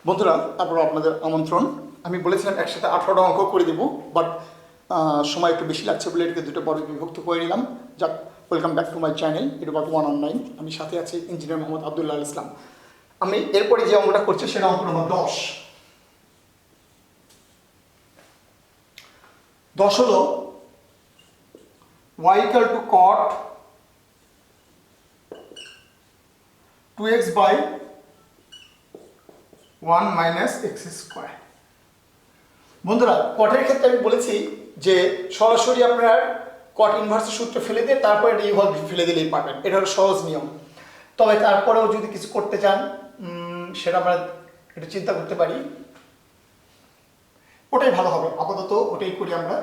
বন্ধুরা, তারপর আপনাদের আমন্ত্রণ। আমি বলেছিলাম একসাথে 18টা অঙ্ক করে দেবো, বাট সময় একটু বেশি লাগছে বলে এটাকে দুটো পর্বে বিভক্ত করে নিলাম। যাক, welcome back to my channel YouTube 1 online. আমি সাথে আছি ইঞ্জিনিয়ার মোহাম্মদ আবদুল্লাহ ইসলাম। আমি এরপরে যে অঙ্কটা করছি সেটা অঙ্ক নম্বর 10। 10 হলো y equal to cot 2x by 1 minus x square. বন্ধুরা, কটের ক্ষেত্রে আমি বলেছি যে সরাসরি আপনার কট ইনভার্সের সূত্র ফেলে দিয়ে তারপরে এটা ইউভলভ ফেলে দিলেই পারবেন, এটা হলো সহজ নিয়ম। তবে তারপরেও যদি কিছু করতে চান সেটা আমরা একটু চিন্তা করতে পারি, ওটাই ভালো হবে। আপাতত ওটাই করি আমরা,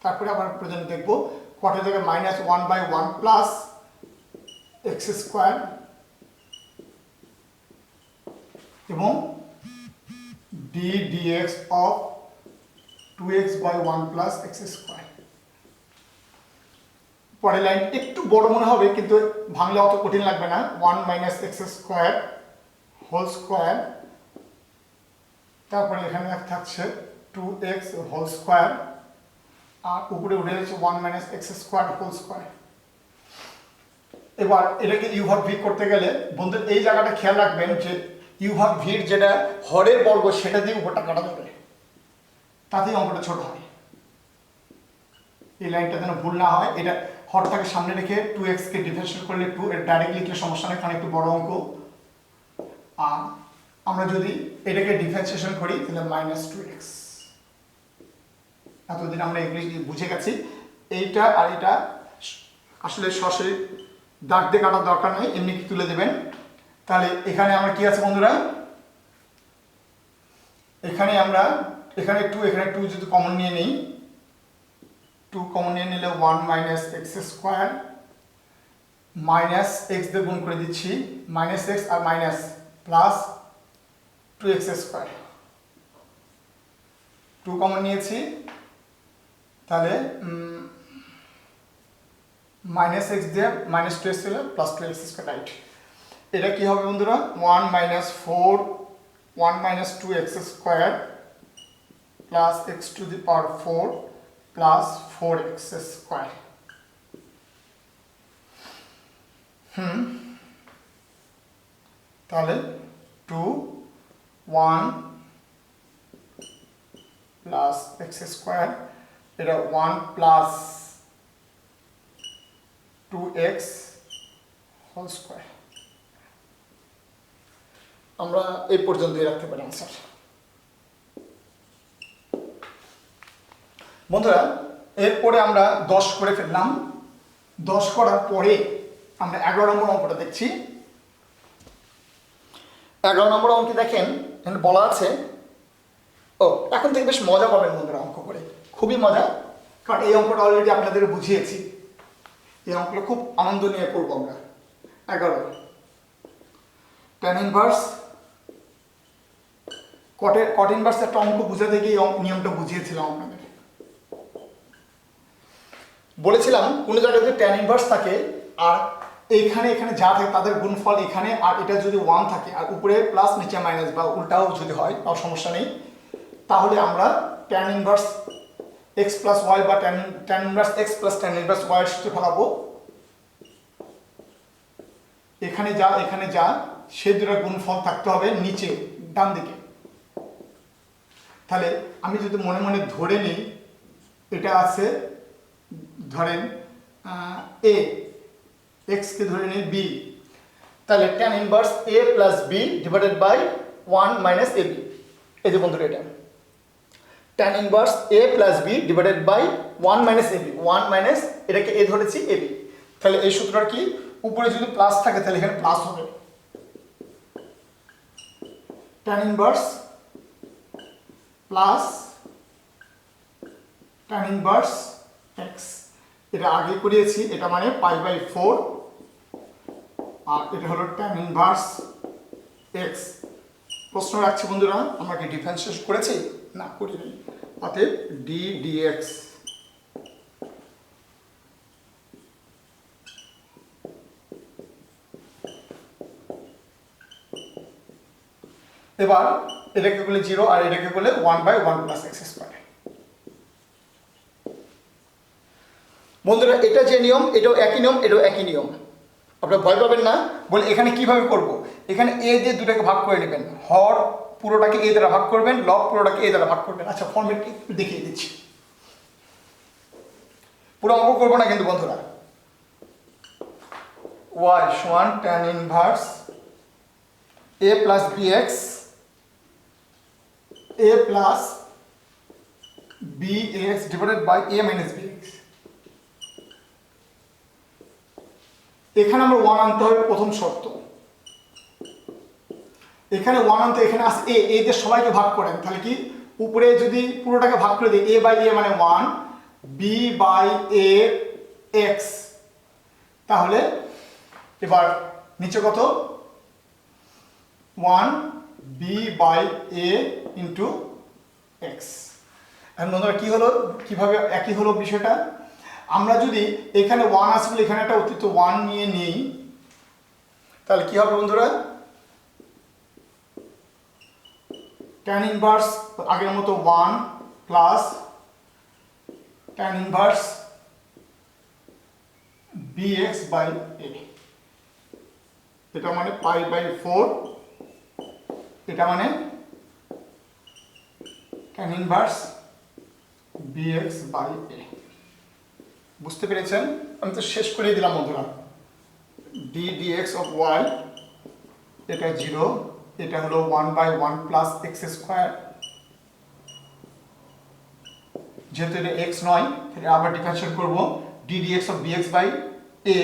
তারপরে আবার প্রয়োজন দেখবো। কটের জায়গায় -1/1 প্লাস এক্স স্কোয়ার এবং d dx of 2x by 1 plus x square. পরের লাইন একটু বড় মনে হবে, কিন্তু ভাঙলে অত কঠিন লাগবে না। 1 minus x square whole square, তারপরে এখানে থাকছে 2x হোল স্কোয়ার, আর উপরে উঠে যাচ্ছে 1 minus x square whole square. এবার এটাকে ইউ ভাগ ভি করতে গেলে বন্ধু এই জায়গাটা খেয়াল রাখবেন যে ইউ ভাগ ভির যেটা হরের বর্গ সেটা দিয়ে উপরটা কাটা যাবে, তাতেই অঙ্কটা ছোট হয়। এই লাইনটা যেন ভুল না হয়। এটা হরটাকে সামনে রেখে 2x কে ডিফারেন্সিয়েট করলে 2, এর ডাইরেক্টলি লিখলে সমস্যা নেই, কারণ একটু বড় অঙ্ক। আর আমরা যদি এটাকে ডিফারেন্সিয়েশন করি তাহলে -2x। এতদিন আমরা ইংলিশ বুঝে গেছি। এইটা আর এটা আসলে সরাসরি দাগ দিয়ে কাটার দরকার নেই, এমনি তুলে দেবেন। তাহলে এখানে আমরা কি আছে বন্ধুরা, এখানে 2, এখানে 2 যদি কমন নিয়ে নিই, 2 কমন নিয়ে নিলে 1 minus x square, minus x দিয়ে গুণ করে দিচ্ছি, মাইনাস এক্স আর minus plus 2x square. 2 common নিয়েছি, তাহলে মাইনাস এক্স দিয়ে মাইনাস 2x ছিল প্লাস 2x স্কোয়ার, রাইট। এটা কি হবে বন্ধুরা, 1 minus 2x square plus x to the power 4 plus 4x square. তাহলে 2 1 প্লাস x স্কোয়ার, এটা 1 প্লাস 2x হোল স্কোয়ার। আমরা এই পর্যন্তই রাখতে পারি আনসার। বন্ধুরা, এরপরে আমরা 10 করে ফেললাম। 10 করার পরে আমরা 11 নম্বর অঙ্কটা দেখছি। 11 নম্বর অঙ্কে দেখেন এখানে বলা আছে, এখন থেকে বেশ মজা পাবেন বন্ধুরা অঙ্ক করে, খুবই মজা, কারণ এই অঙ্কটা অলরেডি আপনাদের বুঝিয়েছি। এই অঙ্কটা খুব আনন্দ নিয়ে করবো আমরা। 11 ট্যান ইনভার্স কট ইনভার্স একটা অঙ্ক বুঝাতে গিয়ে নিয়মটা বুঝিয়েছিলাম আপনাদের। বলেছিলাম কোনো জায়গায় যদি ট্যান ইনভার্স থাকে আর এখানে যা থাকে তাদের গুণফল এখানে, আর এটা যদি 1 থাকে আর উপরে প্লাস নিচে মাইনাস বা উল্টাও যদি হয় তাও সমস্যা নেই, তাহলে আমরা tan inverse x plus y বা tan inverse x plus tan inverse y এর সূত্র ফলাবো। এখানে যা সে দুটো গুণফল থাকতে হবে নিচে ডান দিকে। তাহলে আমি যদি মনে মনে ধরে নিই, এটা আছে ধরেন a, x কে ধরে নিই b, তাহলে tan inverse a plus b divided by 1 minus ab। এই যে বন্ধুরা, এটা tan inverse a plus b divided by 1 minus ab, 1 minus এটাকে a ধরেছি ab। তাহলে এই সূত্রটা কি, উপরে যদি প্লাস থাকে তাহলে এখানে প্লাস হবে, tan inverse plus tan inverse x। এটা আগে করিয়েছি, এটা মানে π/4, আর এটা হলো tan ইনভার্স x। প্রশ্ন রাখছি বন্ধুরা, আমরা কি ডিফারেন্সিয়েট করেছি? না, করিনি। অতএব ডি ডিএক্স এবার এটাকে করলে 0 আর এটাকে করলে 1/1 প্লাস এক্স স্কোয়ার। বন্ধুরা এটা যে নিয়ম এটাও একই নিয়ম, এটাও একই নিয়ম, আপনারা ভয় পাবেন না। বলে এখানে কিভাবে করব, এখানে এ দিয়ে দুটাকে ভাগ করে নেবেন, হর পুরোটাকে এ দ্বারা ভাগ করবেন, লব পুরোটাকে এ দ্বারা ভাগ করবেন। আচ্ছা ফর্মেট একটু দেখিয়ে দিচ্ছি, পুরো অঙ্ক করবো না কিন্তু বন্ধুরা। y সমান tan inverse a plus bx a plus bx divided by a minus bx। এখানে আমরা 1 আনতে হবে প্রথম শর্ত, এখানে 1 আনতে, এখানে আসে a, a দিয়ে সবাইকে ভাগ করেন, তাহলে কি উপরে যদি পুরোটাকে ভাগ করে দিই a বাই a মানে 1, b বাই a x, তাহলে এবার নিচে কত 1 b by a into x। এখন বন্ধুরা কি হলো, কিভাবে একই হলো বিষয়টা, আমরা যদি এখানে 1 আসলে এখানে একটা অতিরিক্ত 1 নিয়ে নিই, তাহলে কি হবে বন্ধুরা, tan ইনভার্স আগের মতো 1 plus tan inverse bx by a, এটা মানে পাই বাই 4, এটা মানে tan inverse bx by a। বুঝতে পেরেছেন? আমি তো শেষ করে দিলাম বন্ধুরা। d dx অফ y, এটা 0, এটা হলো 1/1 প্লাস এক্স স্কোয়ার, যেহেতু এটা x নয় তাহলে আবার ডিফারেন্সিয়েট করব, d dx of bx by a,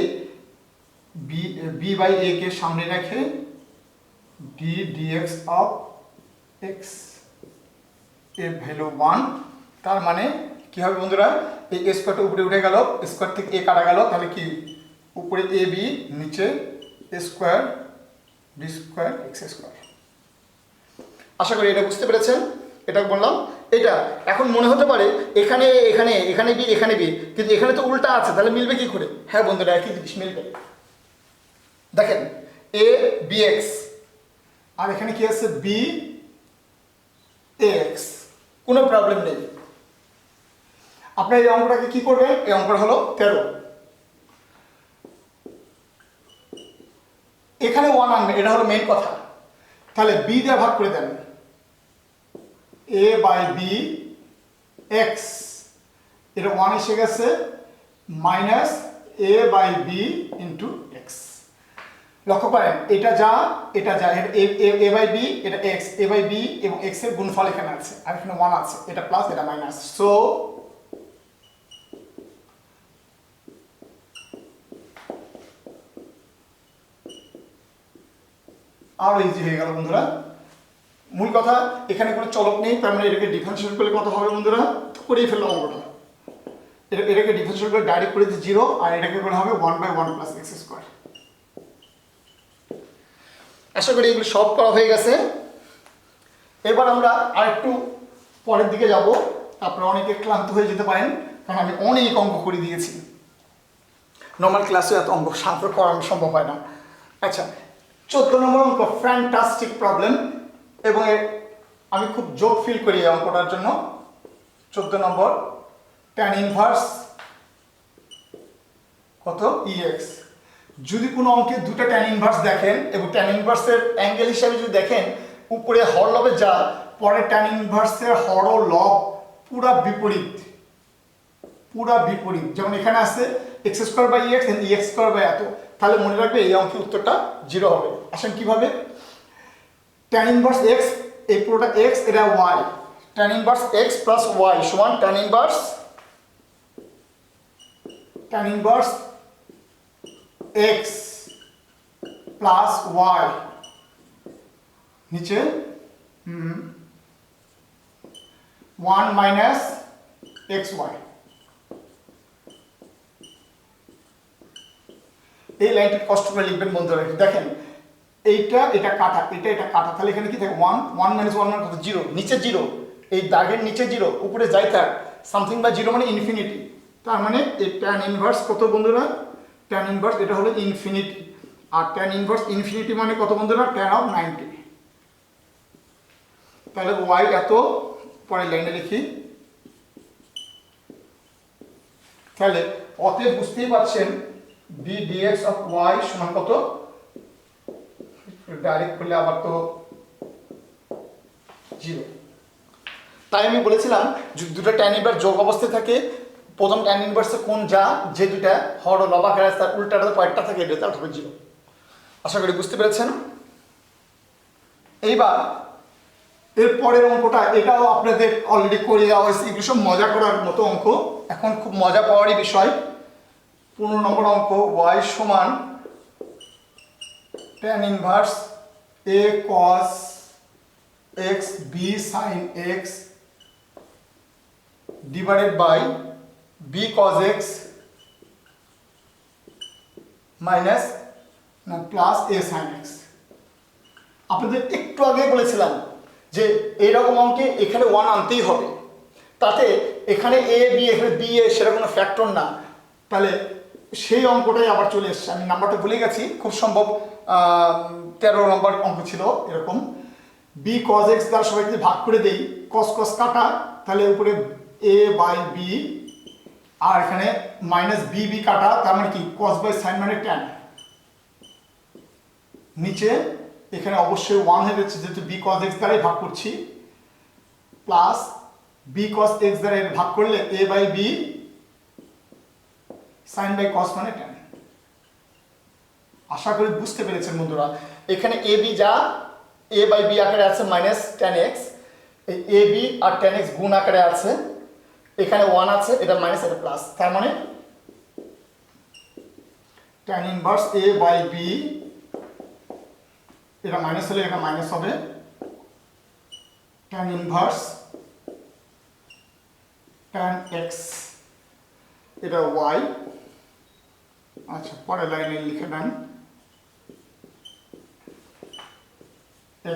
b by a কে সামনে রেখে d dx অফ x এর ভ্যালু 1, তার মানে কি হবে বন্ধুরা, এই a স্কোয়ারটা উপরে উঠে গেল, স্কোয়ার থেকে a কাটা গেল, তাহলে কি উপরে a b নিচে a square b square x square. আশা করি এটা বুঝতে পেরেছেন, এটা বললাম। এটা এখন মনে হতে পারে এখানে এখানে এখানে বি এখানে বি, কিন্তু এখানে তো উল্টা আছে, তাহলে মিলবে কি করে? হ্যাঁ বন্ধুরা একই জিনিস মিলবে, দেখেন a bx আর এখানে কি আছে b ax, কোনো প্রবলেম নেই। আপনার এই অঙ্কটাকে কি করবেন, এই অঙ্কটা হলো 13, এখানে 1 আনবে, এটা হলো মেইন কথা। তাহলে b দিয়ে ভাগ করে দেন, a বাই b x, এটা 1 এসে গেছে, minus a by b into x। লক্ষ্য করেন এটা যা এটা যা, a বাই b এটা x, a বাই b এবং x এর গুণফল এখানে আছে, আর এখানে 1 আছে, এটা প্লাস এটা মাইনাস, সো আরো ইজি হয়ে গেল বন্ধুরা। মূল কথা এখানে কোনো চলক নেই, তার মানে এটাকে ডিফারেন্সিয়েট করলে কত হবে বন্ধুরা, করেই ফেললাম অঙ্কটা। এটাকে ডিফারেন্সিয়েট করে ডাইরেক্ট করে দিই 0, আর এটাকে করে হবে 1/1 প্লাস এক্স স্কোয়ার। আশা করি এগুলো সলভ করা হয়ে গেছে। এবার আমরা আরেকটু পরের দিকে যাব, আপনারা অনেকে ক্লান্ত হয়ে যেতে পারেন, কারণ আমি অনেক অঙ্ক করে দিয়েছি, নর্মাল ক্লাসে এত অঙ্ক সাঁতর করানো সম্ভব হয় না। আচ্ছা 14 নম্বর অঙ্ক, ফ্যান্টাস্টিক প্রবলেম, এবং আমি খুব জোক ফিল করি এই অঙ্কটার জন্য। 14 নম্বর, tan ইনভার্স কত ex। যদি কোনো অঙ্কে দুটো tan ইনভার্স দেখেন এবং tan ইনভার্সের অ্যাঙ্গেল হিসাবে যদি দেখেন উপরে হর লবে যা, পরে tan ইনভার্সের হর ও লব পুরা বিপরীত, পুরা বিপরীত। যেমন এখানে আছে x square by ex and ex square by এত, তাহলে মনে রাখবে এই অঙ্কের উত্তরটা 0 হবে। আসেন কিভাবে, tan ইনভার্স x, এই পুরোটা x, এটা y, tan inverse x plus y সমান tan inverse x plus y, নিচে 1 মাইনাস xy। এই লাইনটা কষ্ট করে লিখবেন বন্ধুরা। দেখেন এটা কাটা, এটা কাটা, তাহলে এখানে কি থাকে 1 মাইনাস 1 মানে কত 0, নিচে 0, এই দাগের নিচে 0, উপরে যাই থাক সামথিং বা 0 মানে ইনফিনিটি। তার মানে এই tan ইনভার্স কত বন্ধুরা, tan ইনভার্স এটা হলো ইনফিনিটি, আর tan ইনভার্স ইনফিনিটি মানে কত বন্ধুরা, tan অফ 90। তাহলে ওয়াই এত, পরের লাইনে লিখি। তাহলে অতএব বুঝতেই পারছেন বি ডিএক্স অফ ওয়াই সমান কত, ডাইরেক্ট করলে আবার তো 0। তাই আমি বলেছিলাম যদি দুটো ট্যান ইনভার্স যোগ অবস্থায় থাকে, প্রথম ট্যান ইনভার্সে কোন যা যে দুটা হর ও লব আকারে তার উল্টাটা পয়েন্টটা থাকে, এটা রেজাল্ট হবে 0। আশা করি বুঝতে পেরেছেন। এইবার এর পরের অঙ্কটা, এটাও আপনাদের অলরেডি করে দেওয়া হয়েছে, এগুলো সব মজা করার মতো অঙ্ক, এখন খুব মজা পাওয়ারই বিষয়। 15 নম্বর অঙ্ক, y সমান tan inverse a cos x b sin x divided by b cos x minus না প্লাস a sin x। আপনাদের একটু আগে বলেছিলাম যে এইরকম অঙ্কে এখানে 1 আনতেই হবে, তাতে এখানে a b এখানে b a সেটা কোনো ফ্যাক্টর না, তাহলে সেই অঙ্কটাই আবার চলে এসছে। আমি নাম্বারটা ভুলে গেছি, খুব সম্ভব 13 নম্বর অঙ্ক ছিল এরকম। b cos x দ্বারা সবাই যদি ভাগ করে দেই, cos cos কাটা, তাহলে উপরে a বাই b, আর এখানে মাইনাস বি বি কাটা, তার মানে কি cos বাই sin মানে tan, নিচে এখানে অবশ্যই 1 হয়ে যাচ্ছে যেহেতু b cos x দ্বারাই ভাগ করছি, প্লাস b cos x দ্বারা ভাগ করলে a by b sin by cos মানে tan। আশা করি বুঝতে পেরেছেন বন্ধুরা। এখানে a b যা a বাই b আকারে আছে মাইনাস tan x, এই a b আর tan x গুণ আকারে আছে, এখানে 1 আছে, এটা মাইনাস এটা প্লাস, তার মানে tan inverse a by b, এটা মাইনাস হলে এটা মাইনাস হবে, tan ইনভার্স tan x, এটা y। আচ্ছা, পরের লাইনে লিখে দেন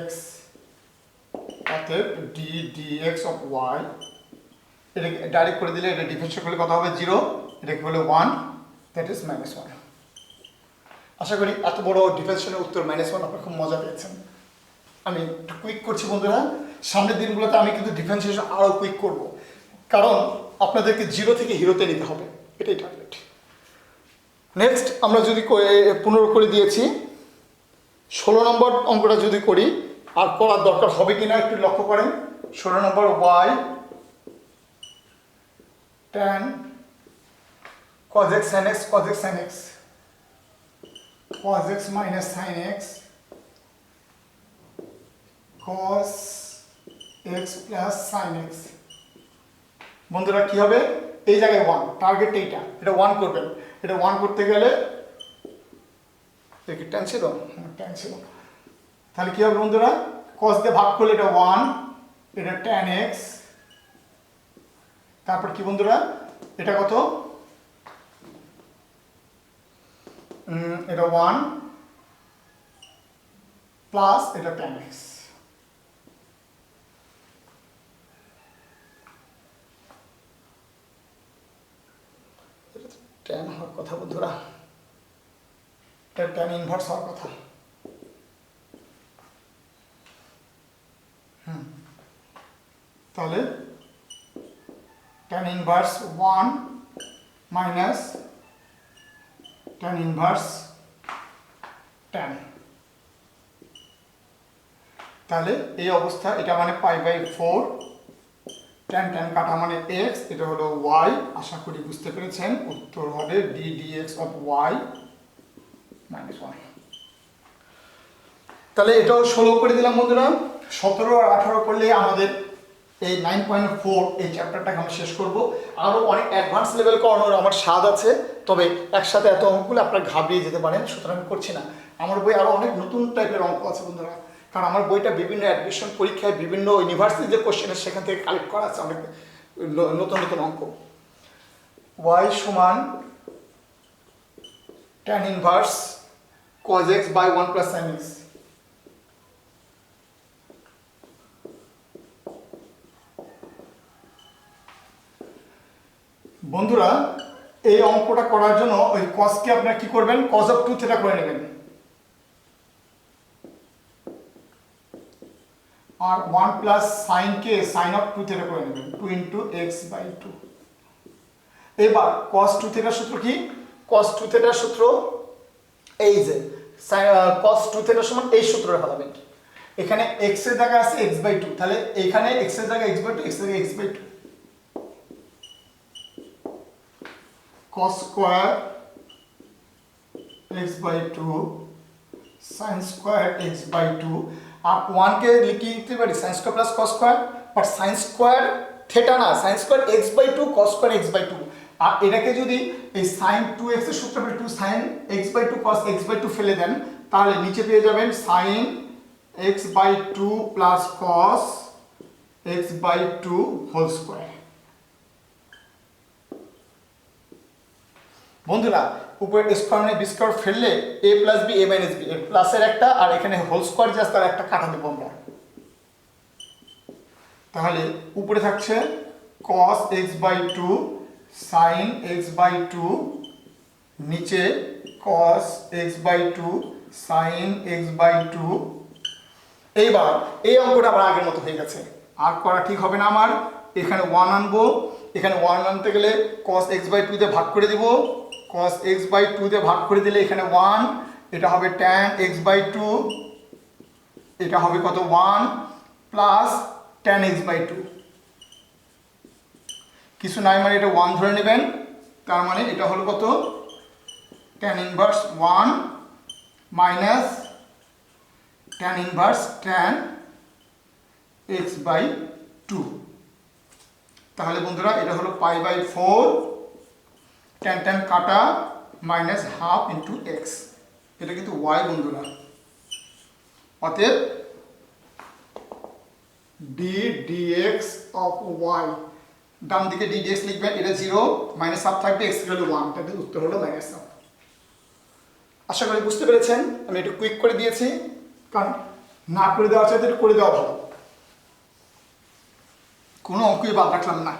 x অতএব d dx অফ y, এটা ডাইরেক্ট করে দিলে এটা ডিফারেন্সিয়েট করলে কত হবে 0, এটাকে বলে 1, দ্যাট ইজ -1। আশা করি এত বড় ডিফারেন্সিয়েশনের উত্তর -1 আপনারা খুব মজা পেয়েছেন। আমি একটু কুইক করছি বন্ধুরা, সামনের দিনগুলোতে আমি কিন্তু ডিফারেন্সিয়েশন আরও কুইক করব, কারণ আপনাদেরকে 0 থেকে হিরোতে নিতে হবে, এটাই টার্গেট। নেক্সট আমরা যদি 15 করে দিয়েছি, 16 নম্বর অঙ্কটা যদি করি, আর করার দরকার হবে কিনা একটু লক্ষ্য করেন। 16 নম্বর y tan cos x sin x cos x sin x cos x minus sin x cos x plus sin x। বন্ধুরা কি হবে, এই জায়গায় 1, টার্গেট এইটা, এটা 1 করবেন। এটা 1 করতে গেলে দেখি tan ছিল, tan ছিল, তাহলে কি হবে বন্ধুরা, cos দিয়ে ভাগ করলে এটা 1, এটা tan x, তারপর কি বন্ধুরা এটা কত, এটা 1 প্লাস এটা tan x। tan হওয়ার কথা বন্ধুরা, এটা tan ইনভার্স হওয়ার কথা। তাহলে tan inverse 1 minus tan inverse tan, তাহলে এই অবস্থা, এটা মানে π/4, tan tan কাটা মানে x, এটা হলো y। আশা করি বুঝতে পেরেছেন, উত্তর হবে d dx অফ y -1। তাহলে এটাও 16 করে দিলাম বন্ধুরা। 17 আর 18 করলে আমাদের এই 9.4 এই চ্যাপ্টারটাকে আমরা শেষ করব। আরও অনেক অ্যাডভান্স লেভেল করানোর আমার স্বাদ আছে, তবে একসাথে এত অঙ্কগুলো আপনারা ঘাবড়িয়ে যেতে পারেন, সুতরাং আমি করছি না। আমার বই আরও অনেক নতুন টাইপের অঙ্ক আছে বন্ধুরা, কারণ আমার বইটা বিভিন্ন অ্যাডমিশন পরীক্ষায় বিভিন্ন ইউনিভার্সিটি যে কোশ্চেনের সেখান থেকে কালেক্ট করা আছে অনেক নতুন নতুন অঙ্ক। y সমান tan inverse cos x by 1 plus sin x। বন্ধুরা এই অঙ্কটা করার জন্য ওই cosকে আপনারা কি করবেন, cos অফ 2 থিটা করে নেবেন। আর 1 প্লাস সাইন কে সাইন অফ 2 থিটা করে নেবেন 2 ইন্টু এক্স বাই 2। এবার cos 2 থিটার সূত্র কি? cos 2 থিটার সূত্র এই যে cos 2 থিটা সমান এই সূত্রটা ফেলাবেন। এখানে x এর জায়গায় আছে x বাই 2, তাহলে এখানে x এর জায়গায় x বাই 2, x এর জায়গায় x by 2, cos square x by 2 sin square x by 2, আর 1 কে লিখতে পারি sin square plus cos square, but sin square theta না, sin square x by 2 cos square x by 2। আর এটাকে যদি এই sin 2x এর সূত্র হবে 2 sin x by 2 cos x by 2 ফেলে দেন, তাহলে নিচে পেয়ে যাবেন sin x by 2 plus cos x by 2 whole square. বন্ধুরা উপরে স্কয়ার মানে বি স্কয়ার ফেললে a plus B a minus B, এর প্লাসের একটা আর এখানে হোল স্কয়ার জাস্ট তার একটা কাটা দেব আমরা। তাহলে উপরে থাকছে cos x by 2 sin x by 2, নিচে cos x by 2 sin x by 2। এইবার এই অঙ্কটা আবার আগের মতো হয়ে গেছে, আর করা ঠিক হবে না আমার। এখানে 1 আনবো, এখানে 1 আনতে গেলে cos x বাই 2 দিয়ে ভাগ করে দিব, cos x বাই 2 দিয়ে ভাগ করে দিলে এখানে 1, এটা হবে tan x বাই 2, এটা হবে কত 1 প্লাস tan x বাই 2, কিছু নাই মানে এটা 1 ধরে নেবেন, তার মানে এটা হলো কত tan inverse 1 minus tan inverse tan x by 2। তাহলে বন্ধুরা এটা হলো পাই বাই 4, tan tan কাটা মাইনাস হাফ ইন্টু এক্স, এটা কিন্তু y বন্ধুরা। অতএব d dx অফ y, ডান দিকে d dx লিখবেন, এটা 0 মাইনাস হাফ থাকবে, x হলো 1, তাহলে উত্তর হলো মাইনাস হাফ। আশা করি বুঝতে পেরেছেন, আমি একটু কুইক করে দিয়েছি, কারণ না করে দেওয়া চাইতে একটু করে দেওয়া ভালো, কোনো অঙ্কই বাদ রাখলাম না।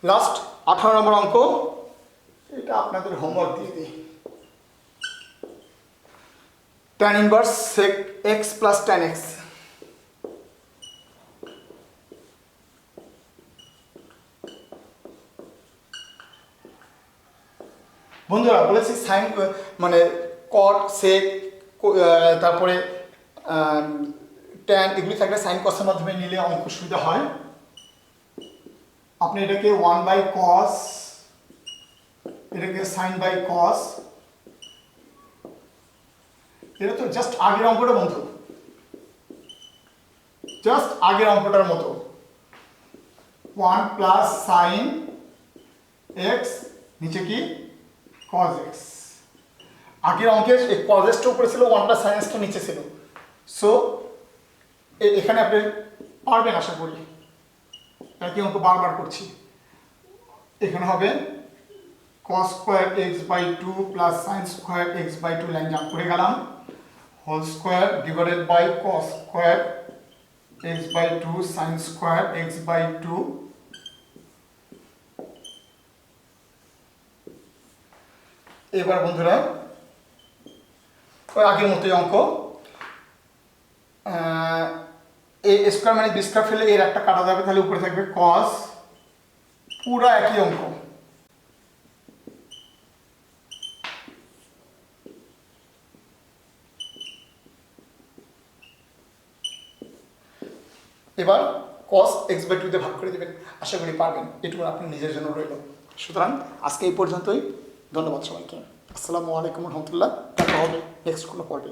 লাস্ট 18 নম্বর অঙ্ক, এটা আপনাদের হোমওয়ার্ক দিয়ে দিই। tan inverse sec x plus tan x, বন্ধুরা বলেছি সাইন মানে cot sec তারপরে tan এগুলি থাকলে সাইন কসের মাধ্যমে নিলে অঙ্ক সুবিধা হয়। আপনি এটাকে 1 বাই cos, এটাকে sin বাই cos, এটা তো জাস্ট আগের অঙ্কটা বন্ধু, জাস্ট আগের অঙ্কটার মতো, 1 প্লাস sin x নিচে কি cos x। আগের অঙ্কের এই cos x টা উপরে ছিল, 1 প্লাস sin x টা নিচে ছিল। সো এখানে আপনি পারবেন আশা করি, একই অঙ্ক বারবার করছি। এখানে হবে cos square x by 2 plus sin square x by 2, line jump করে গেলাম, whole square divided by cos square x by 2 sin square x by 2। এবার বন্ধুরা ওই আগের মতোই অঙ্ক, এ স্কয়ার মানে বি স্কয়ার ফেলে এর একটা কাটা যাবে, তাহলে উপরে থাকবে cos, পুরো একই অঙ্ক। এবার cos x বাই 2 দিয়ে ভাগ করে দেবেন, আশা করি পারবেন, এটুকু আপনার নিজের জন্য রইল। সুতরাং আজকে এই পর্যন্তই, ধন্যবাদ সবাইকে, আসসালামু আলাইকুম রহমতুল্লাহ, দেখা হবে নেক্সট কোনো পর্বে।